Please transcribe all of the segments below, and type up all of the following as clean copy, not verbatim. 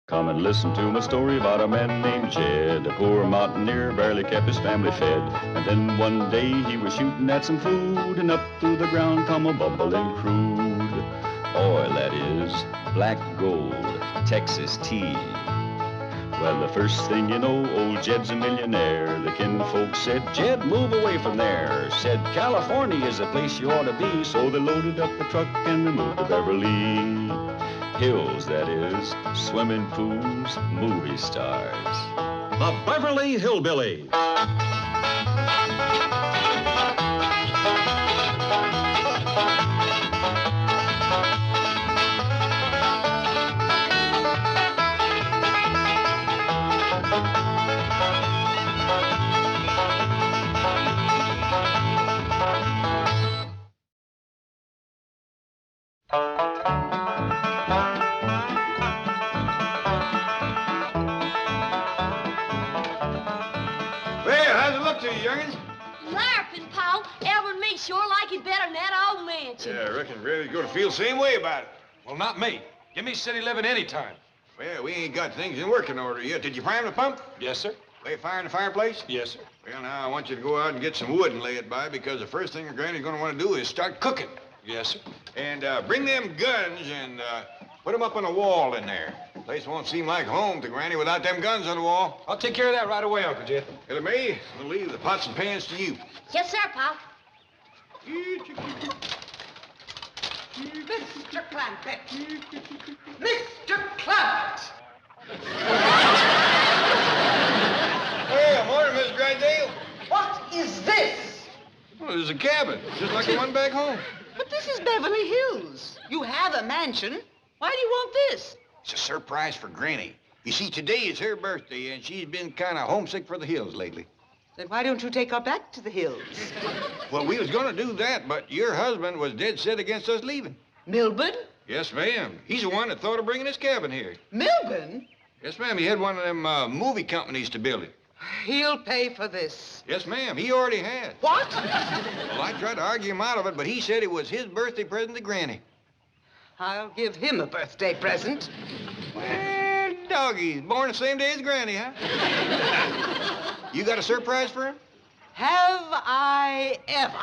Come and listen to my story about a man named Jed. A poor mountaineer barely kept his family fed. And then one day he was shooting at some food, and up through the ground come a bubbling crude. Oil, that is, black gold, Texas tea. Well, the first thing you know, old Jed's a millionaire. The kinfolks said, Jed, move away from there. Said, California is the place you ought to be. So they loaded up the truck and they moved to Beverly Hills, that is, swimming pools, movie stars. The Beverly Hillbillies. Well, how's it look to you, youngins? Larpin', Paul. Elmer and me sure like it better than that old mansion. Yeah, I reckon Granny's gonna feel the same way about it. Well, not me. Give me city living anytime. Well, we ain't got things in working order yet. Did you prime the pump? Yes, sir. Lay fire in the fireplace? Yes, sir. Well, now, I want you to go out and get some wood and lay it by, because the first thing Granny's gonna want to do is start cooking. Yes, sir. And bring them guns and put them up on the wall in there. Place won't seem like home to Granny without them guns on the wall. I'll take care of that right away, Uncle Jed. Ellie Mae, we'll leave the pots and pans to you. Yes, sir, Paul. Mr. Clampett! Mr. Clampett! Well, morning, Miss Drysdale. What is this? Well, there's a cabin, just like the one back home. But this is Beverly Hills. You have a mansion. Why do you want this? It's a surprise for Granny. You see, today is her birthday, and she's been kind of homesick for the hills lately. Then why don't you take her back to the hills? Well, we was gonna do that, but your husband was dead set against us leaving. Milburn? Yes, ma'am. He's the one that thought of bringing his cabin here. Milburn? Yes, ma'am. He had one of them movie companies to build it. He'll pay for this. Yes, ma'am. He already had. What? Well, I tried to argue him out of it, but he said it was his birthday present to Granny. I'll give him a birthday present. Well, doggies, born the same day as Granny, huh? You got a surprise for him? Have I ever?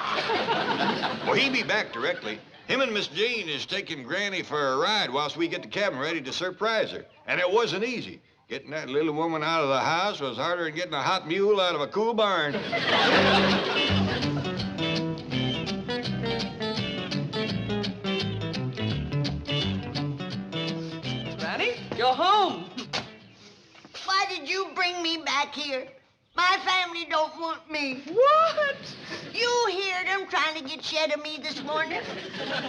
Well, he'll be back directly. Him and Miss Jane is taking Granny for a ride whilst we get the cabin ready to surprise her. And it wasn't easy. Getting that little woman out of the house was harder than getting a hot mule out of a cool barn. Granny, you're home. Why did you bring me back here? My family don't want me. What? You heard them trying to get shed of me this morning.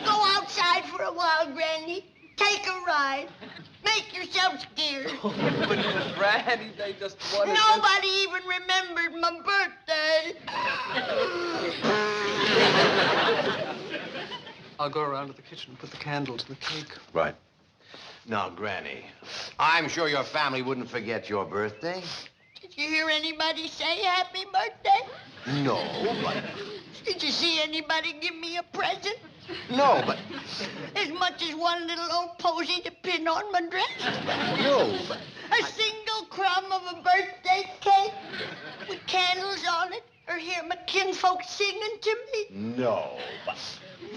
Go outside for a while, Granny. Take a ride. Make yourself scared. But Granny, they just wanted Nobody even remembered my birthday. I'll go around to the kitchen and put the candle to the cake. Right. Now, Granny, I'm sure your family wouldn't forget your birthday. Did you hear anybody say happy birthday? No, but... Did you see anybody give me a present? No, but... As much as one little old posy to pin on my dress? No, but... A single crumb of a birthday cake with candles on it, or hear my kinfolk singing to me? No, but...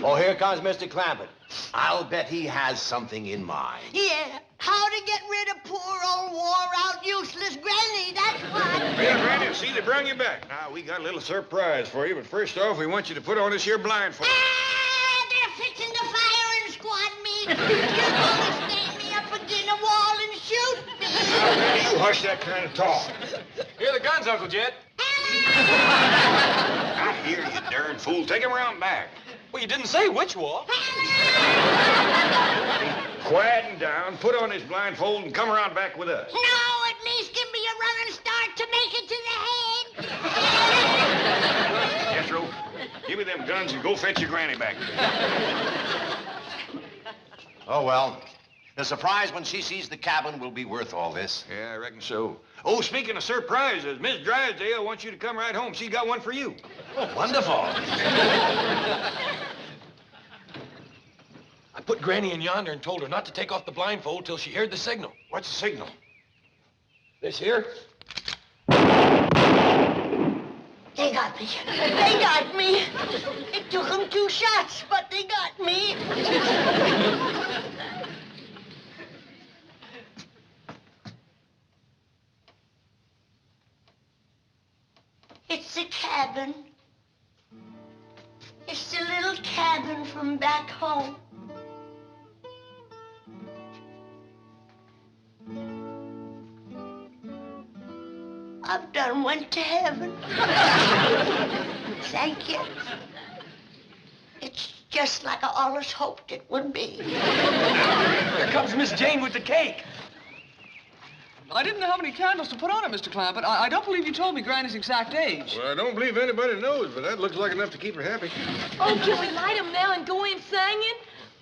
Oh, here comes Mr. Clampett. I'll bet he has something in mind. Yeah, how to get rid of poor old wore-out, useless Granny, that's what. Well, Granny, see, they brought you back. Now, we got a little surprise for you, but first off, we want you to put on this here blindfold. Ah, they're fixing to fire and squad me. You're gonna stand me up against a wall and shoot me. You hush that kind of talk. Here are the guns, Uncle Jed. I hear you, darn fool. Take him around back. Well, you didn't say which wall. Quiet and down, put on his blindfold, and come around back with us. No, at least give me a running start to make it to the head. Jethro, give me them guns and go fetch your Granny back. Oh, well. The surprise when she sees the cabin will be worth all this. Yeah, I reckon so. Oh, speaking of surprises, Miss Drysdale wants you to come right home. She's got one for you. Oh, wonderful. put Granny in yonder and told her not to take off the blindfold till she heard the signal. What's the signal? This here? They got me. They got me. It took them 2 shots, but they got me. It's the cabin. It's the little cabin from back home. I've done went to heaven. Thank you. It's just like I always hoped it would be. Here comes Miss Jane with the cake. I didn't know how many candles to put on it, Mr. Clampett. I don't believe you told me Granny's exact age. Well, I don't believe anybody knows, but that looks like enough to keep her happy. Oh, can we light 'em now and go in singing?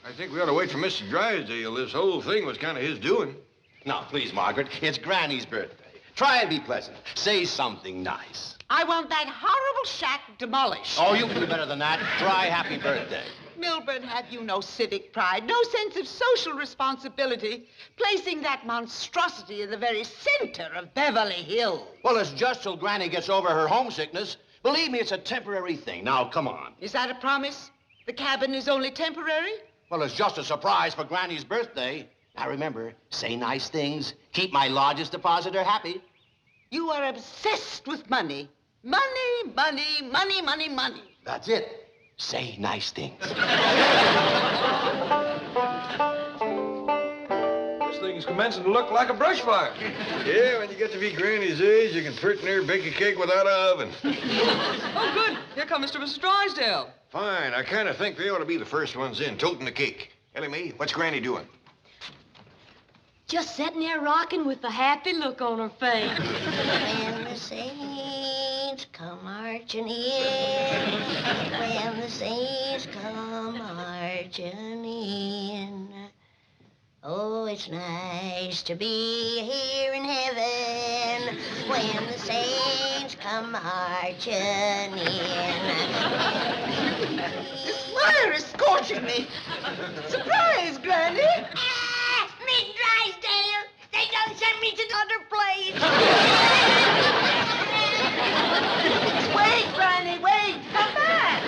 I think we ought to wait for Mr. Drysdale. This whole thing was kind of his doing. Now, please, Margaret, it's Granny's birthday. Try and be pleasant. Say something nice. I want that horrible shack demolished. Oh, you can do better than that. Try happy birthday. Milburn, have you no civic pride, no sense of social responsibility, placing that monstrosity in the very center of Beverly Hills? Well, it's just till Granny gets over her homesickness. Believe me, it's a temporary thing. Now, come on. Is that a promise? The cabin is only temporary? Well, it's just a surprise for Granny's birthday. Now, remember, say nice things. Keep my lodger's depositor happy. You are obsessed with money. Money, money, money, money, money. That's it. Say nice things. This thing's commencing to look like a brush fire. Yeah, when you get to be Granny's age, you can pretty near bake a cake without an oven. Oh, good. Here come Mr. and Mrs. Drysdale. Fine. I kind of think they ought to be the first ones in, toting the cake. Ellie Mae, what's Granny doing? Just sitting there rocking with a happy look on her face. When the saints come marching in, when the saints come marching in, oh, it's nice to be here in heaven when the saints come marching in. This fire is scorching me. Surprise, Granny. Miss Drysdale, they done sent me to the other place. Wait, Granny, wait. Come back.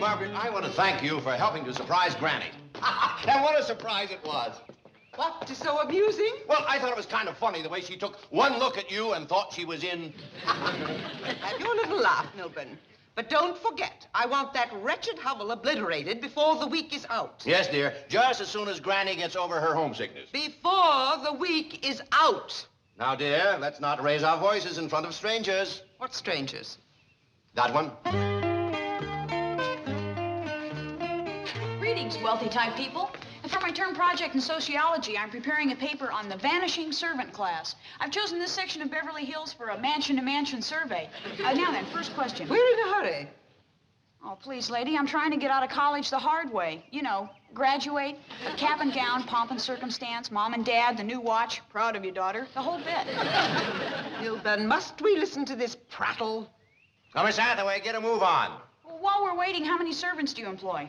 Margaret, I want to thank you for helping to surprise Granny. And what a surprise it was. What is so amusing? Well, I thought it was kind of funny the way she took one look at you and thought she was in... Have your little laugh, Milburn. But don't forget, I want that wretched hovel obliterated before the week is out. Yes, dear. Just as soon as Granny gets over her homesickness. Before the week is out. Now, dear, let's not raise our voices in front of strangers. What strangers? That one? Greetings, wealthy type people. And for my term project in sociology, I'm preparing a paper on the vanishing servant class. I've chosen this section of Beverly Hills for a mansion-to-mansion survey. Now then, first question. We're in a hurry. Oh, please, lady, I'm trying to get out of college the hard way. You know, graduate, cap and gown, pomp and circumstance, mom and dad, the new watch, proud of you, daughter, the whole bit. Milburn, must we listen to this prattle? Now, Miss Hathaway, get a move on. Well, while we're waiting, how many servants do you employ?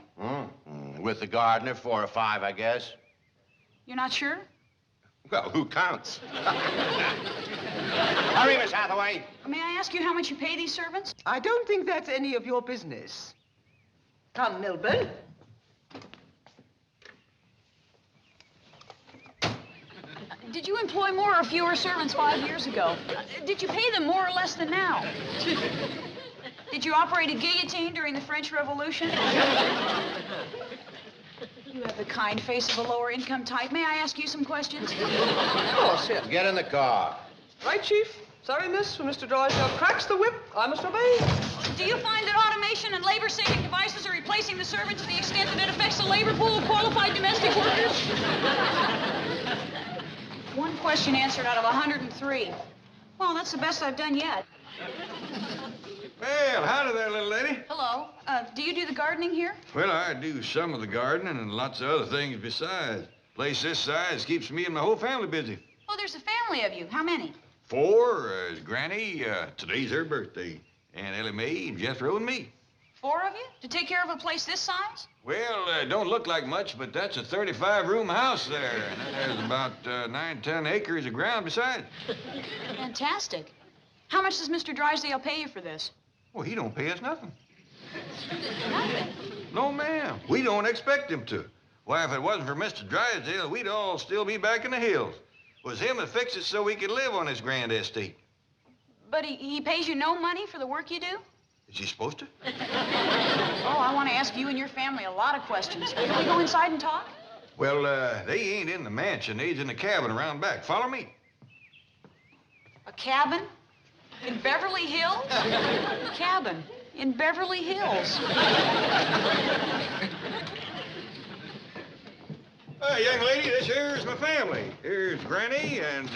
With the gardener, 4 or 5, I guess. You're not sure? Well, who counts? Hurry, Miss Hathaway. May I ask you how much you pay these servants? I don't think that's any of your business. Come, Milburn. Did you employ more or fewer servants 5 years ago? Did you pay them more or less than now? Did you operate a guillotine during the French Revolution? You have the kind face of a lower income type. May I ask you some questions? Of course, yes. Get in the car. Right, Chief? Sorry, miss. When Mr. Drysdale cracks the whip, I must obey. Do you find that automation and labor-saving devices are replacing the servant to the extent that it affects the labor pool of qualified domestic workers? One question answered out of 103. Well, that's the best I've done yet. Well, howdy there, little lady. Hello. Do you do the gardening here? Well, I do some of the gardening and lots of other things besides. Place this size keeps me and my whole family busy. Oh, there's a family of you. How many? 4 is Granny. Today's her birthday. Aunt Ellie Mae, Jethro, and me. 4 of you? To take care of a place this size? Well, don't look like much, but that's a 35-room house there. And then there's about 9-10 acres of ground besides. Fantastic. How much does Mr. Drysdale pay you for this? Well, he don't pay us nothing. Nothing. No, ma'am. We don't expect him to. Why, if it wasn't for Mr. Drysdale, we'd all still be back in the hills. It was him that fixed it so we could live on this grand estate. But he pays you no money for the work you do? Is he supposed to? Oh, I want to ask you and your family a lot of questions. Can we go inside and talk? Well, they ain't in the mansion. They's in the cabin around back. Follow me. A cabin? In Beverly Hills? Cabin in Beverly Hills. Young lady, this here's my family. Here's Granny and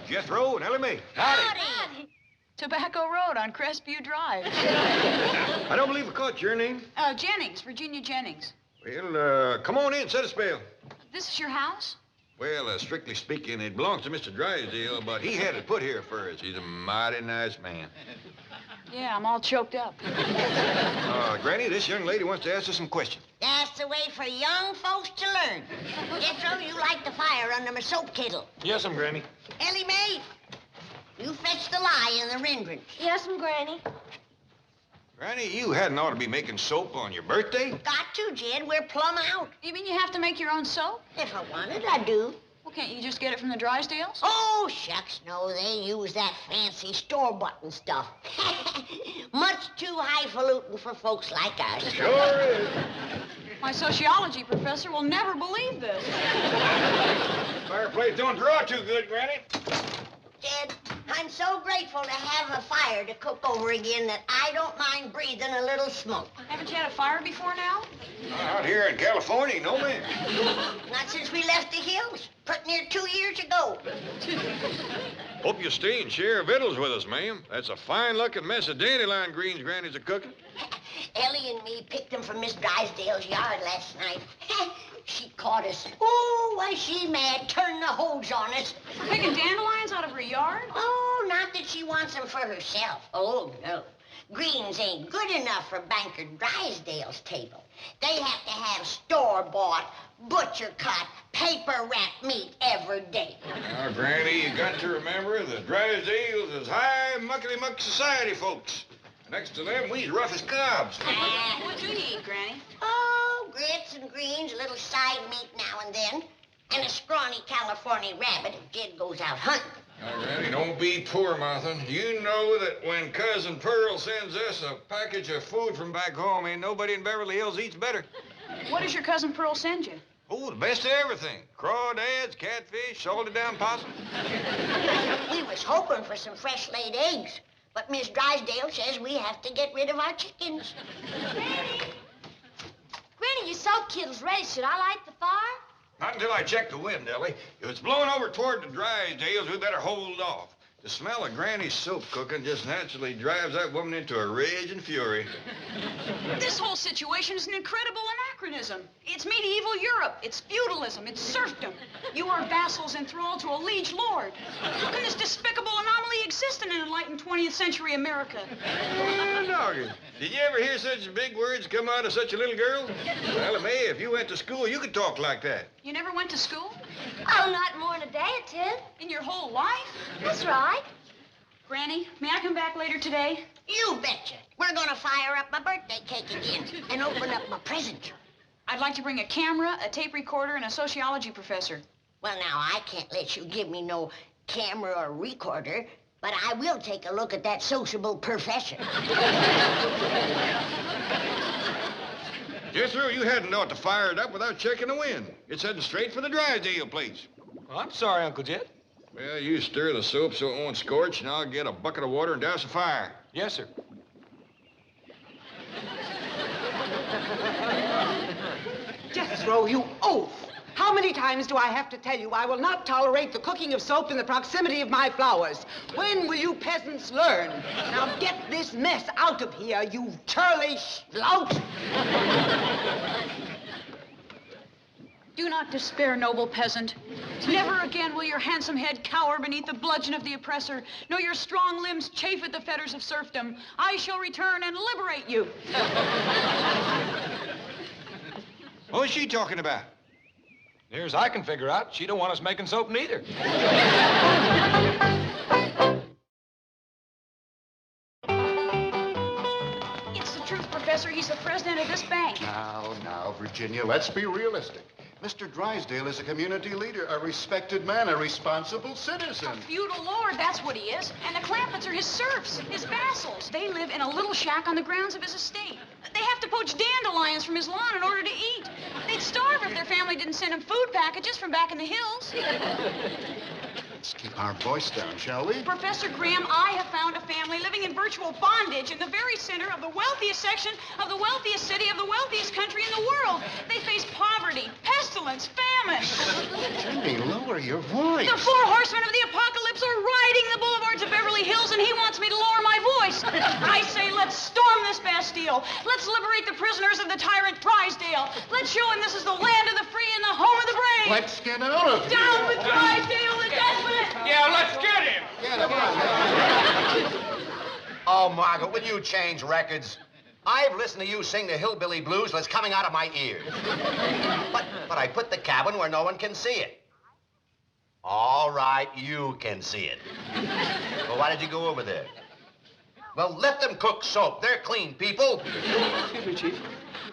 Jethro and Ellie Mae. Howdy. Tobacco Road on Crestview Drive. I don't believe I caught your name. Jennings, Virginia Jennings. Well, come on in, set a spell. This is your house? Well, strictly speaking, it belongs to Mr. Drysdale, but he had it put here for us. He's a mighty nice man. Yeah, I'm all choked up. Granny, this young lady wants to ask us some questions. That's the way for young folks to learn. Jethro, you light the fire under my soap kettle. Yes, Granny. Ellie Mae, you fetch the lye in the rendering. Yes, Granny. Granny, you hadn't ought to be making soap on your birthday. Got to, Jed. We're plumb out. You mean you have to make your own soap? If I wanted, I do. Well, can't you just get it from the Drysdales? Oh, shucks, no. They use that fancy store-bought stuff. Much too highfalutin for folks like us. Sure is. My sociology professor will never believe this. Fireplace don't draw too good, Granny. Jed, I'm so grateful to have a fire to cook over again that I don't mind breathing a little smoke. Haven't you had a fire before now? Out here in California, no man. Not since we left the hills, pretty near 2 years ago. Hope you stay and share victuals with us, ma'am. That's a fine-looking mess of dandelion greens Granny's a-cooking. Ellie and me picked them from Miss Drysdale's yard last night. She caught us. Oh, was she mad, turned the hose on us. For picking dandelions out of her yard? Oh, not that she wants them for herself. Oh, no. Greens ain't good enough for Banker Drysdale's table. They have to have store-bought, butcher-cut, paper-wrapped meat every day. Now, Granny, you got to remember the Drysdales is high muckety-muck society folks. Next to them, we's rough as cobs. What do you eat, Granny? Oh, grits and greens, a little side meat now and then, and a scrawny California rabbit if Jed goes out hunting. Now, Granny, don't be poor, Martha. You know that when Cousin Pearl sends us a package of food from back home, ain't nobody in Beverly Hills eats better. What does your cousin Pearl send you? Oh, the best of everything. Crawdads, catfish, salted down possum. We was hoping for some fresh-laid eggs, but Miss Drysdale says we have to get rid of our chickens. Granny, your soap kettle's ready. Should I light the fire? Not until I check the wind, Ellie. If it's blowing over toward the Drysdales, we better hold off. The smell of Granny's soap cooking just naturally drives that woman into a rage and fury. This whole situation is an incredible anachronism. It's medieval Europe. It's feudalism. It's serfdom. You are vassals enthralled to a liege lord. How can this despicable anomaly exist in an enlightened 20th century America? Doggy, did you ever hear such big words come out of such a little girl? Well, May, if you went to school, you could talk like that. You never went to school? Oh, not more than a day or two. In your whole life? That's right. Granny, may I come back later today? You betcha. We're gonna fire up my birthday cake again and open up my present. I'd like to bring a camera, a tape recorder, and a sociology professor. Well, now, I can't let you give me no camera or recorder, but I will take a look at that sociable professor. Jethro, you hadn't ought to fire it up without checking the wind. It's heading straight for the Drysdale place. Well, I'm sorry, Uncle Jed. Well, you stir the soap so it won't scorch, and I'll get a bucket of water and douse the fire. Yes, sir. Jethro, you oaf! How many times do I have to tell you I will not tolerate the cooking of soap in the proximity of my flowers? When will you peasants learn? Now get this mess out of here, you churlish lout! Do not despair, noble peasant. Never again will your handsome head cower beneath the bludgeon of the oppressor, nor your strong limbs chafe at the fetters of serfdom. I shall return and liberate you. What's she talking about? Near as I can figure out, she don't want us making soap neither. It's the truth, Professor. He's the president of this bank. Now, Virginia, let's be realistic. Mr. Drysdale is a community leader, a respected man, a responsible citizen. A feudal lord, that's what he is. And the Clampetts are his serfs, his vassals. They live in a little shack on the grounds of his estate. They have to poach dandelions from his lawn in order to eat. They'd starve if their family didn't send them food packages from back in the hills. Let's keep our voice down, shall we? Professor Graham, I have found a family living in virtual bondage in the very center of the wealthiest section of the wealthiest city of the wealthiest country in the world. They face poverty, pestilence, famine. Jimmy, lower your voice. The four horsemen of the apocalypse are riding the boulevards of Beverly Hills, and he wants me to lower my voice. I say, let's storm this Bastille. Let's liberate the prisoners of the tyrant Drysdale. Let's show him this is the land of the free and the home of the brave. Let's get out of here. Down with Drysdale, the despot! Yeah, let's get him. Oh, Margaret, will you change records? I've listened to you sing the hillbilly blues till it's coming out of my ears. But I put the cabin where no one can see it. All right, you can see it. Well, why did you go over there? Well, let them cook soap. They're clean people. Excuse me, Chief.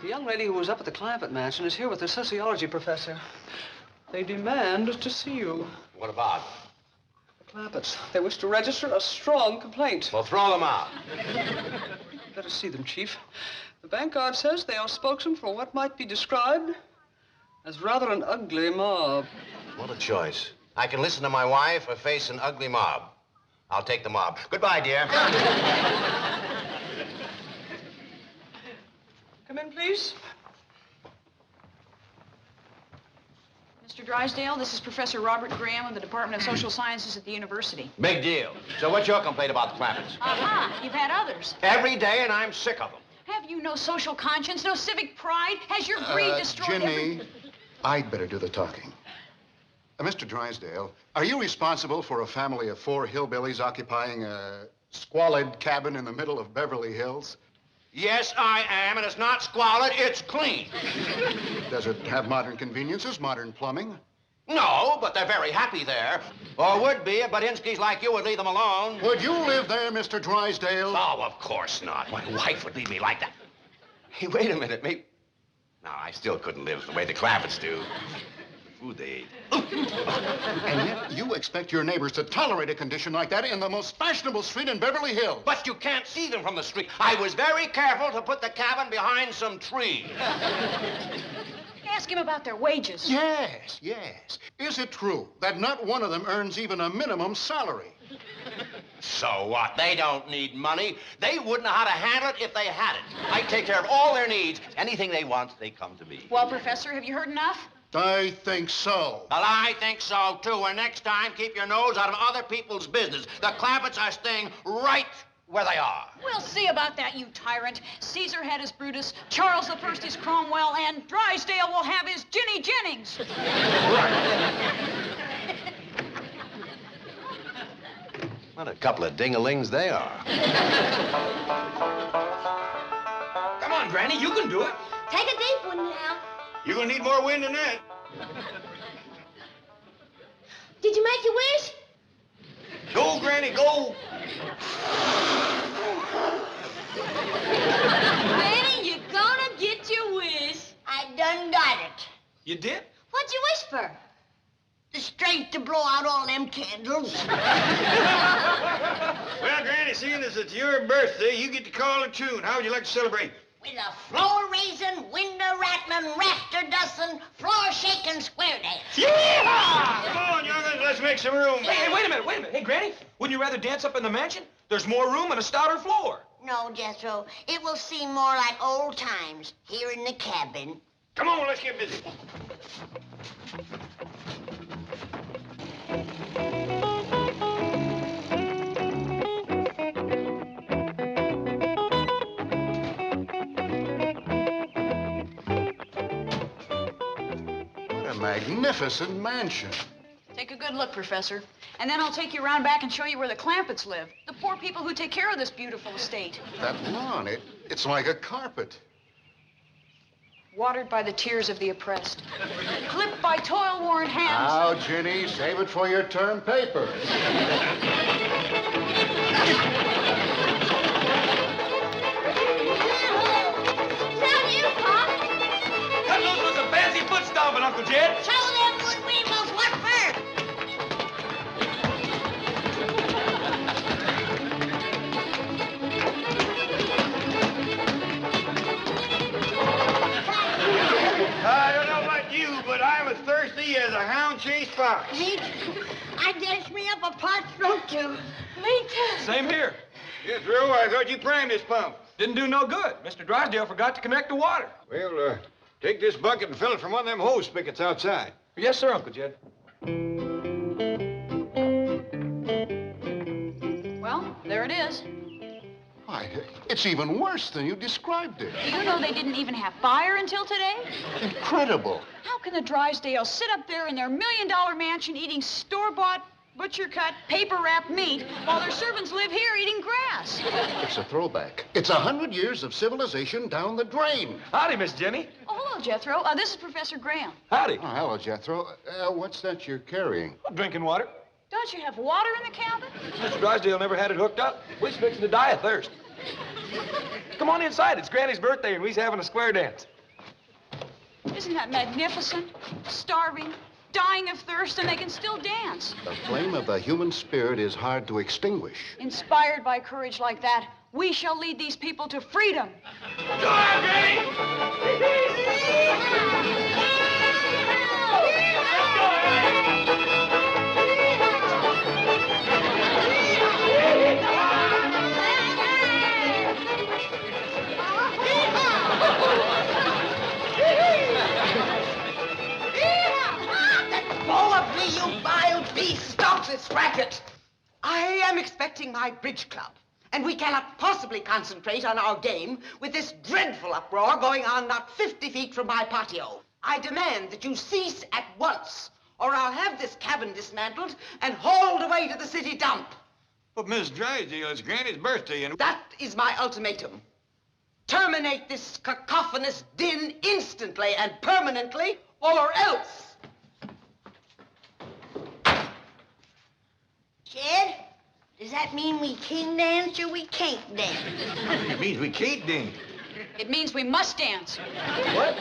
The young lady who was up at the Clampett mansion is here with the sociology professor. They demand to see you. What about? The Clampetts. They wish to register a strong complaint. Well, throw them out. Let us see them, Chief. The bank guard says they are spokesmen for what might be described as rather an ugly mob. What a choice. I can listen to my wife or face an ugly mob. I'll take the mob. Goodbye, dear. Come in, please. Mr. Drysdale, this is Professor Robert Graham of the Department of Social Sciences at the university. Big deal. So what's your complaint about the Clampetts? Aha, you've had others. Every day, and I'm sick of them. Have you no social conscience, no civic pride? Has your greed destroyed Ginny, I'd better do the talking. Mr. Drysdale, are you responsible for a family of 4 hillbillies occupying a squalid cabin in the middle of Beverly Hills? Yes, I am, and it's not squalid, it's clean. Does it have modern conveniences, modern plumbing? No, but they're very happy there. Or would be if Badinsky's like you would leave them alone. Would you live there, Mr. Drysdale? Oh, of course not. My wife would leave me like that. Hey, wait a minute, maybe... No, I still couldn't live the way the Clampetts do. The food they eat. And yet you expect your neighbors to tolerate a condition like that in the most fashionable street in Beverly Hills. But you can't see them from the street. I was very careful to put the cabin behind some trees. Ask him about their wages. Yes. Is it true that not one of them earns even a minimum salary? So what? They don't need money. They wouldn't know how to handle it if they had it. I take care of all their needs. Anything they want, they come to me. Well, Professor, have you heard enough? I think so. Well, I think so, too. And next time, keep your nose out of other people's business. The Clampetts are staying right where they are. We'll see about that, you tyrant. Caesar had his Brutus, Charles I his Cromwell, and Drysdale will have his Ginny Jennings. What a couple of ding-a-lings they are. Come on, Granny, you can do it. Take a deep one now. You're gonna need more wind than that. Did you make your wish? Go, Granny, go. Granny, you're gonna get your wish. I done got it. You did? What'd you wish for? The strength to blow out all them candles. Well, Granny, seeing as it's your birthday, you get to call a tune. How would you like to celebrate? With a floor raising, window rattling, rafter dusting, floor shaking square dance. Yeehaw! Come on, young'uns, let's make some room. Hey, wait a minute. Hey, Granny, wouldn't you rather dance up in the mansion? There's more room and a stouter floor. No, Jethro, it will seem more like old times here in the cabin. Come on, let's get busy. magnificent mansion. Take a good look, Professor. And then I'll take you around back and show you where the Clampetts live. The poor people who take care of this beautiful estate. That lawn, it's like a carpet. Watered by the tears of the oppressed. Clipped by toil-worn hands. Now, Ginny, save it for your term paper. Is that you, Pop? Cut loose with some fancy foot stomping, Uncle Jed. Show them good weevils what for. I don't know about you, but I'm as thirsty as a hound chased fox. Me too. I dashed me up a parched throat, too. Me too. Same here. Jethro, I thought you primed this pump. Didn't do no good. Mr. Drysdale forgot to connect the water. Well, take this bucket and fill it from one of them hose spigots outside. Yes, sir, Uncle Jed. Well, there it is. Why, it's even worse than you described it. Do you know they didn't even have fire until today? Incredible. How can the Drysdales sit up there in their million-dollar mansion eating store-bought, butcher-cut, paper-wrapped meat while their servants live here eating grass? It's a throwback. It's 100 years of civilization down the drain. Howdy, Miss Jenny. Oh, hello, Jethro. This is Professor Graham. Howdy. Oh, hello, Jethro. What's that you're carrying? Drinking water. Don't you have water in the cabin? Mr. Drysdale never had it hooked up. We's fixing to die of thirst. Come on inside. It's Granny's birthday, and we's having a square dance. Isn't that magnificent? Starving, dying of thirst, and they can still dance. The flame of the human spirit is hard to extinguish. Inspired by courage like that, we shall lead these people to freedom. Go on, Granny! All of me, you vile beast! Stop this racket! I am expecting my bridge club, and we cannot possibly concentrate on our game with this dreadful uproar going on not 50 feet from my patio. I demand that you cease at once, or I'll have this cabin dismantled and hauled away to the city dump. But, Miss Drysdale, it's Granny's birthday, and... That is my ultimatum. Terminate this cacophonous din instantly and permanently, or else. Jed, does that mean we can dance or we can't dance? It means we can't dance. It means we must dance. What?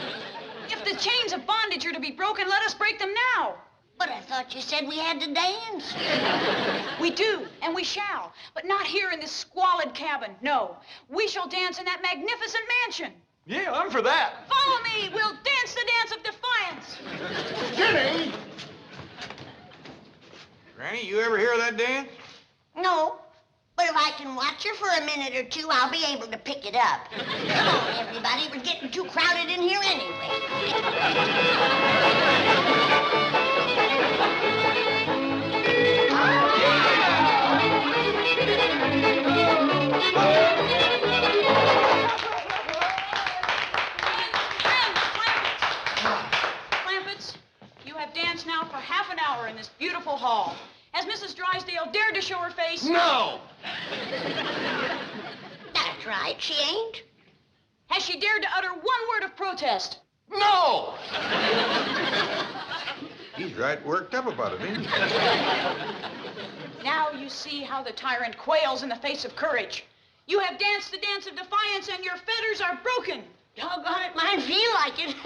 If the chains of bondage are to be broken, let us break them now. But I thought you said we had to dance. We do, and we shall. But not here in this squalid cabin, no. We shall dance in that magnificent mansion. Yeah, I'm for that. Follow me. We'll dance the dance of defiance. Ginny! Granny, you ever hear of that dance? No, but if I can watch her for a minute or two, I'll be able to pick it up. Come on, everybody. We're getting too crowded in here anyway. Clampetts, you have danced now for half an hour in this beautiful hall. Has Mrs. Drysdale dared to show her face? No! That's right, she ain't. Has she dared to utter one word of protest? No! He's right worked up about it, ain't he? Now you see how the tyrant quails in the face of courage. You have danced the dance of defiance, and your fetters are broken. Doggone it, mine feel like it.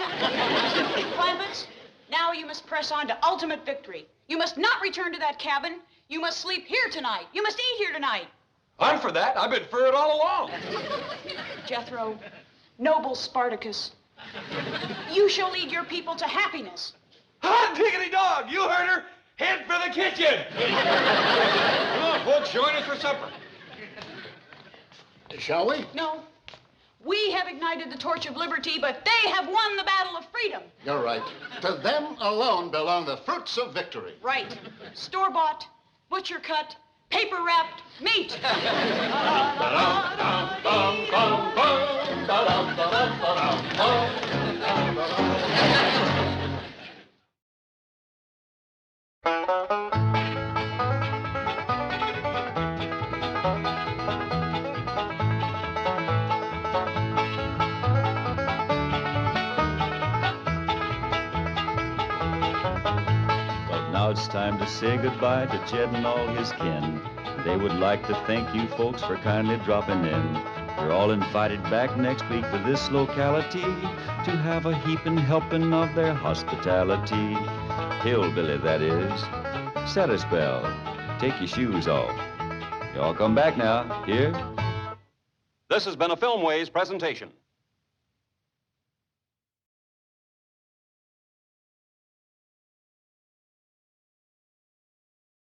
Clampetts, now you must press on to ultimate victory. You must not return to that cabin. You must sleep here tonight. You must eat here tonight. I'm for that. I've been for it all along. Jethro, noble Spartacus, you shall lead your people to happiness. Hot diggity dog, you heard her. Head for the kitchen. Come on, folks, join us for supper. Shall we? No, we have ignited the torch of liberty, but they have won the battle of freedom. You're right. To them alone belong the fruits of victory. Right. Store-bought, butcher-cut, paper-wrapped meat. it's time to say goodbye to Jed and all his kin. They would like to thank you folks for kindly dropping in. You're all invited back next week to this locality to have a heaping helping of their hospitality. Hillbilly, that is. Set a spell. Take your shoes off. Y'all come back now. Here? This has been a Filmways presentation.